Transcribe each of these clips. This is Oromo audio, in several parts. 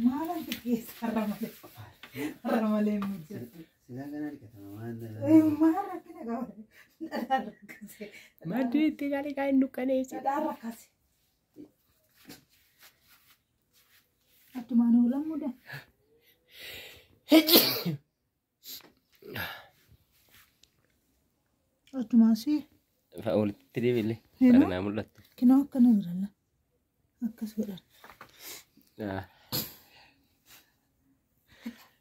Malam tikis ramale. Ramale mucho. Sila ganar kita mana? Mara kena kau. Darah kasih. Madu tinggal kain dukan isi. Darah kasih. Atu mana ulang muda? Atu masih. Faul tidak boleh. Ada nama mulut. Kena kena berala. Akas berala. Nah.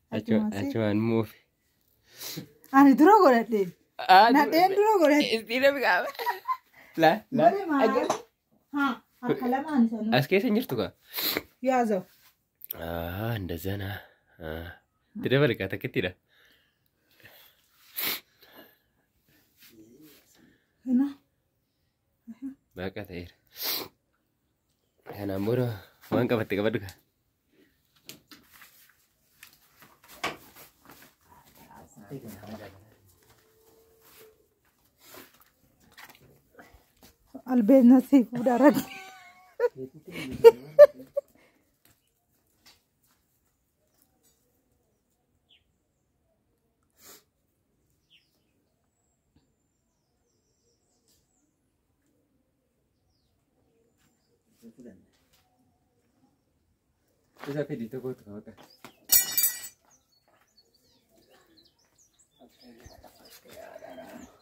Acuan move. Ani dulu goretin. Nanti dulu goret. Tidak bisa. Lah. Ha, akalah mana sana? Askes senjur tu kah? Ya zo. Anda sana. Tidak berkata tidak. Kena. Maka terakhir. Namuro, wan kapat kapat juga. Albez nasi udara. Bisa pergi toko tu kau tak?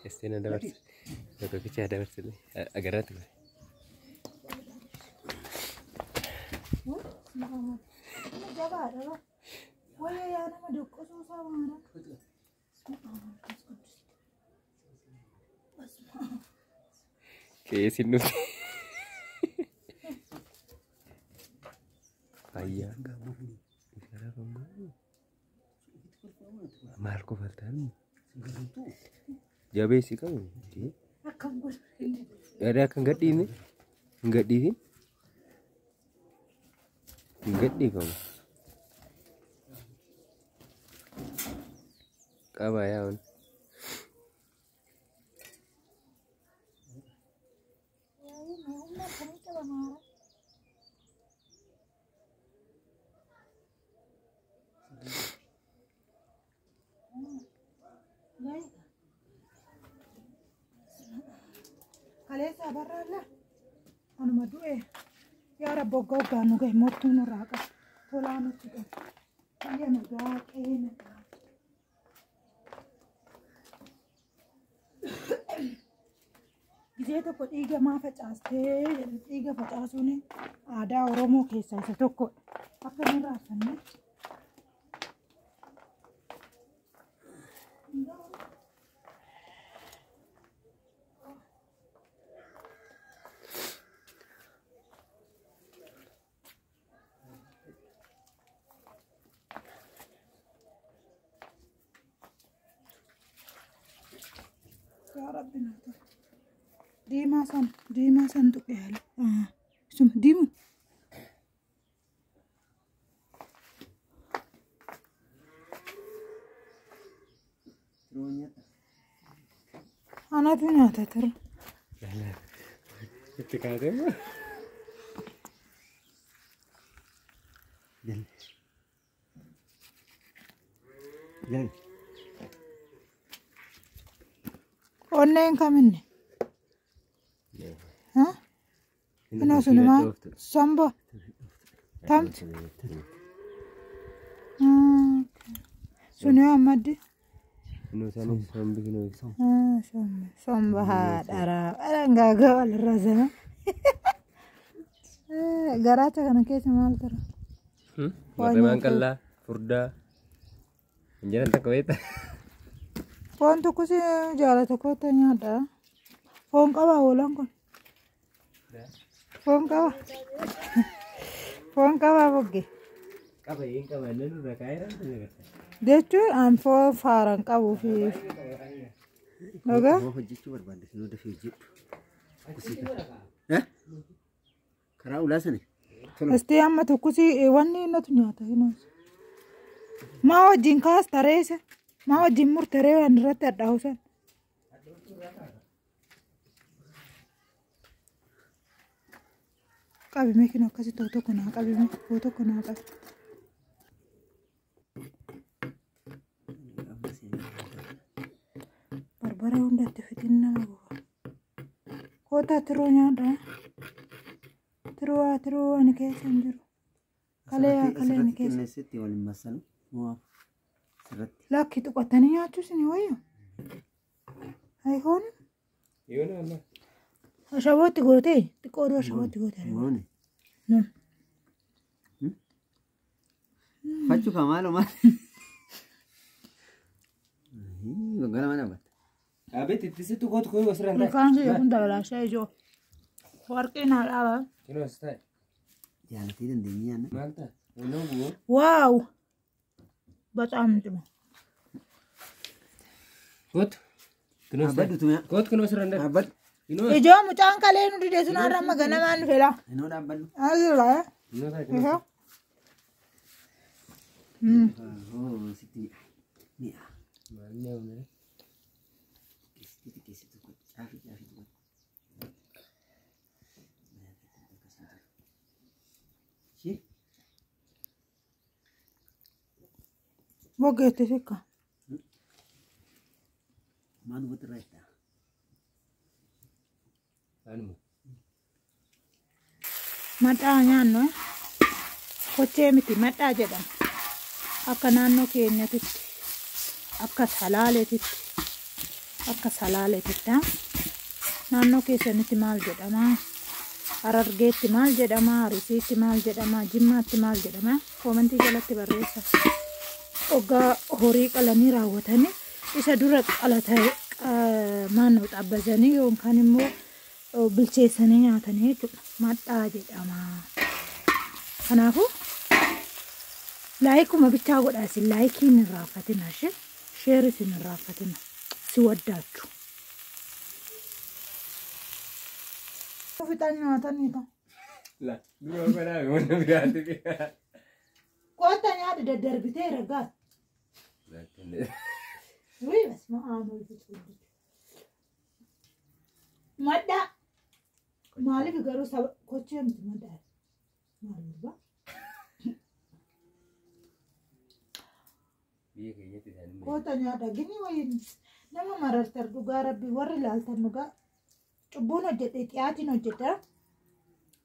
Este ada bersih. Toko kecil ada bersih. Agar rata. Jaga ada. Wah ya nama doko susah mana. Kayak sinu. Ayah. Marco faltan. Jabe sih kamu. Ada akan enggak di ini? Enggak di sini? Enggak di kamu. Kabayan. Kalian sabarlah. Anu madu ya Rabbo goga nu ge motu nu raka. Tolano juga. Iya nu ga kene. Gizee tokko dhiiga maa facaastee dhiiga facaasuun aadaa Oromoo keessaa isa tokko akka nu raasanne. Ya Rabbi nata. Diima san tuqe hali. Sum diimu. Anatu nyaata tura. Itu kata Jalan. Onneen kaminne. Hah? Ina sunuma sambo. Tamt. Sunu amadi. Nusan sambil kena Somba hadara. Enggak gawal razana. Garacha kana kesa mal tara. Mata kalla furda. Jangan tak kaweta. Fon tu kusi jala tu kota nyada. Fon kawa ulang kon. Fon kawa. Fon kawa boge. Kaba yang kaba nenu rakairan tu ni kata. Dechu am fo faran kawu fi. Naga? Mau hujit berbanding nu dah hujit. Eh? Karena ulas ni. Este amma tu kusi wanni na tu nyata hino. Ma wajin kas taresa. Ma wajin mur tare an rata dausan. Kabi me kino kasi toto kuna kabi me foto kuna kabi. itti fitin nama goga. Kota tiruu nyaadha. Tiruu ani keessa hin jiru. Kalee ni keessa. Sitti waliin masalu. Sirratti. Lakki tuqatanii nyaachuus ni wayyu. Ayikoon. Yoona amma. Ashabootti gootee xiqqoodoo ashabootti gootee. Moone. Nun. Fachu kamalo maal. Gala mana bat. Abet itti situ gootu koo wasirra ndaa. Ilkaan kiyya kun dabalaashaa ijoo. Warqii naa dhaaba. Kinoo asxaa. Jaalatee dandeenye yaana. Maal ta'a? Onnoo bu'oo. Waaw. Bacaan cima. Gootu. Kinoo asxaa. Abaddu tuya. Gootu kinoo wasirra ndaa. Abad. Kinoo. Ijoo mucaan kalee nu didee sun har'a maganamaan fela. Inoo dhaabaddu. Ajirraa. Kinoo ta'a kinoo. Sitti mi'a. Maal nyaawne? Sitti kun caafi. Shi. Bogeetti sikka. Maal goota irraa Anuma. Madhaa nyaannu kochee miti madhaa jedhama. Akka naannoo keenyatitti akka salaaleetitti naannoo keessanitti maal jedhama? Harargeetti maal jedhama? Arsiitti maal jedhama? Jimmaatti maal jedhama? Koomentii jalatti barreessa. Ogaa horii qalanii raawwatanii isa dura qalatee maannoo xabbasanii yookaan immoo bilcheessanii nyaatanii jechuudha. Madhaa jedhama. Kanaafuu laayikuma bichaa godhaa isin laayikii hin raaffatina ishee sheerii isin hin raaffatina si waddaachu. Fixaan nyaatanii ta'a. La dura kanaa wanna biraatti. Qoota nyaata daddarbitee raggaas. Wii basma aanuu jechuudha. Maddaa maaliif garuu saba kochee miti maddaa maaliif ba? Kota nyaata gini wayin nama marartar dhugaa rabbi warri laaltan dhugaa cubbuun hojjedhe xiyaatiin hojjedha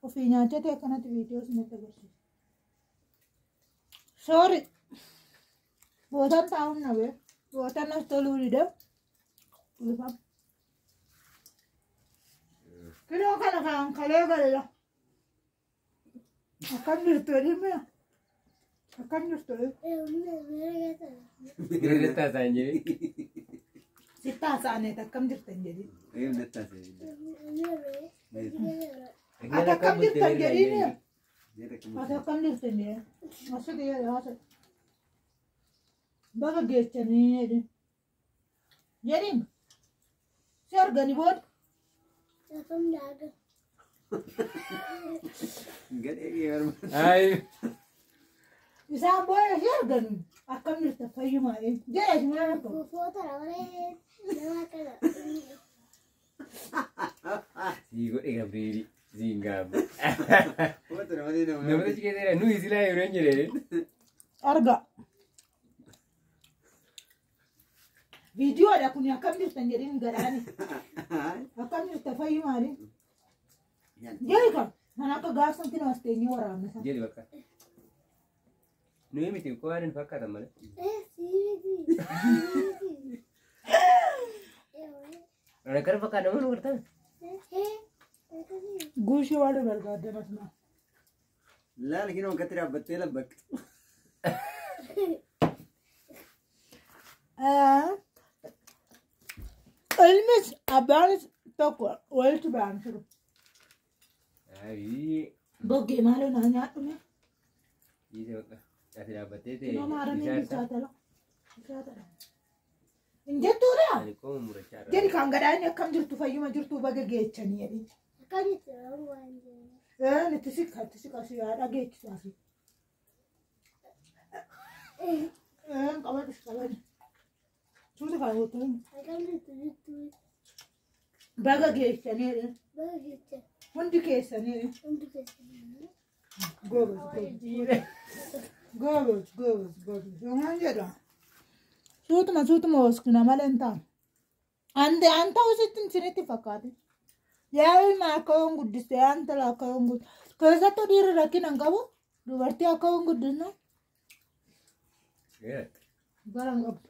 ofii nyaachate akkanatti viidiyoo sinatti agarsiisa. Soori bootaan taa'uun nabee bootaan as toluu dida ulfam. Kiloo kana kan kalee galla akkam jirtu edimee. Akkam jirtu? Gurgurtaa isaan jedhee. Sittaa isaanii akkam jirtan jedhi. Ati akkam jirtan jedhiini. Ati akkam jirtan jedhi. Asii jedhe baga geechanii jedhi. Jedhiin si argani booda. Ayi. Isaan booda si argani akkam jirtan fayyumaa jedhe si mana tokko. Sii godhe Gabrieli. Siin gaafa. Namni achi keessa nuyi silaa yeroo hin jedhee. Arga. Viidiyoodha kun akkam jirtan jedhin gadhaani. Akkam jirta fayyumaani. Jedhi kan akka gaafsanti namas teenyee waraabna. Jedhi bakka. Nuyi miti koo waan fakkaatan malee. Akkana fakkaata nama nu gartaan. Guushii waan barbaadde masuma. Laala kinoo akkatti dhaabbattee labbaqqa. Ilmis abbaanis tokko walitti ba'an jiru. Goggee maaloo naa nyaadhume. Dhiise bakka. Ati dhaabbattee ta'e. Kinoo maaramee bisaatala. Injettuudha. Jedhi kan gadhaanni akkam jirtu fayyuma jirtu baga geechanii jedhi. Itti siqa si haadha geechisaasi. Qabadhu qabadhu. Suuta kan gootuun. Baga geechanii jedhi. Hundi keessanii jedhi. Goobos. Yomaan jedha. Suutuma oskina malee hin taane. Anta usitin siniti fakkaate. Yaa ilma akka waan guddiste anta la akka waan guddiste. Keessattuu dhiirri rakkina hin qabu dubartii akka waan guddisnu. Gara hin qabdu.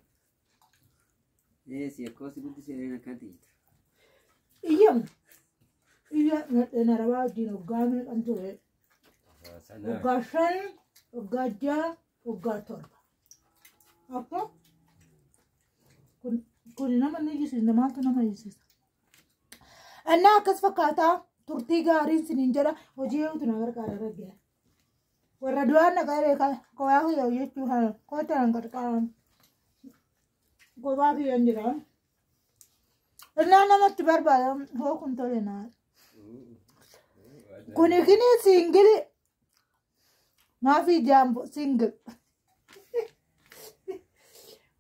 Si akkoosi guddisee reena akkanti. Iyyamu. Iyya nadheen arabaa wajjin waggaa meeqan ture. Waggaa 5, waggaa 6, waggaa 7. Akka kun nama ni jisiisna maaltu nama jisiisa. Annaa akkas fakkaataa turtii gaariin siniin jedha hojii eeguutu na gargaara raggaa. Warra duraan na qaree kophaa kiyya jechuu kana kootaan qarqaraan kophaa kiyyan jira. Innaa namatti barbaada hoo kun tole naa. Kuni kini singili maafi jaambo singil.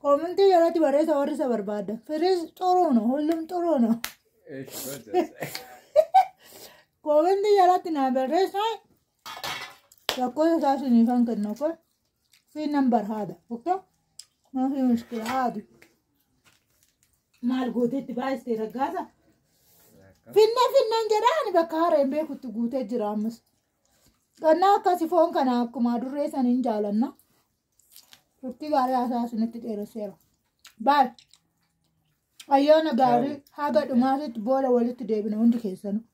Kominti jalatti barreessa warri isa barbaada. Firis xuruuna hullum xuruuna. Kominti jalatti naa barreessa. Lakkoofsa isaa siniifan kennu kun fi nambar haadha. Okkee maafi mushkila haadu. Maal gooteetti baay'istee raggaasa. Finneen jedhaan bakka harreen beekutti guutee jira ammas. Qannaa akkasii foon kana akkuma durree saniin jaalanna. Turtii gaarii haasaa sinitti dheeresseera. Baal. Ayyaana gaarii haga dhumaatitti booda walitti deebina hundi keessanuu.